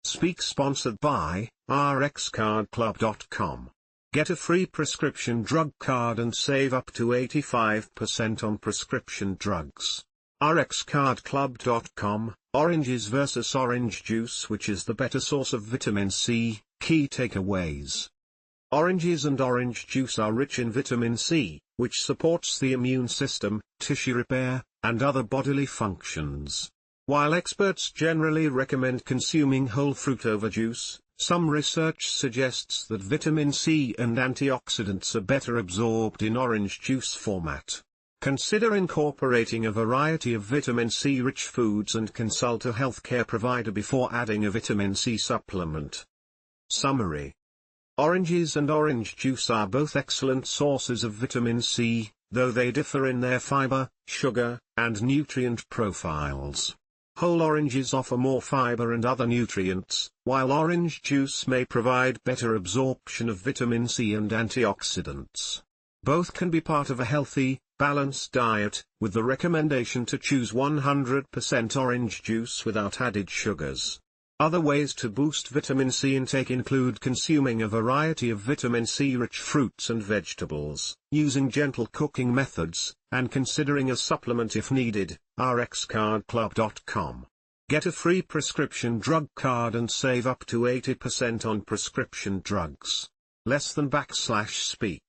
Speak sponsored by rxcardclub.com. Get a free prescription drug card and save up to 85% on prescription drugs. rxcardclub.com. Oranges versus orange juice, which is the better source of vitamin C? Key takeaways. Oranges and orange juice are rich in vitamin C, which supports the immune system, tissue repair, and other bodily functions. While experts generally recommend consuming whole fruit over juice, some research suggests that vitamin C and antioxidants are better absorbed in orange juice format. Consider incorporating a variety of vitamin C-rich foods and consult a healthcare provider before adding a vitamin C supplement. Summary. Oranges and orange juice are both excellent sources of vitamin C, though they differ in their fiber, sugar, and nutrient profiles. Whole oranges offer more fiber and other nutrients, while orange juice may provide better absorption of vitamin C and antioxidants. Both can be part of a healthy, balanced diet, with the recommendation to choose 100% orange juice without added sugars. Other ways to boost vitamin C intake include consuming a variety of vitamin C-rich fruits and vegetables, using gentle cooking methods, and considering a supplement if needed. rxcardclub.com. Get a free prescription drug card and save up to 80% on prescription drugs. Less than /speak.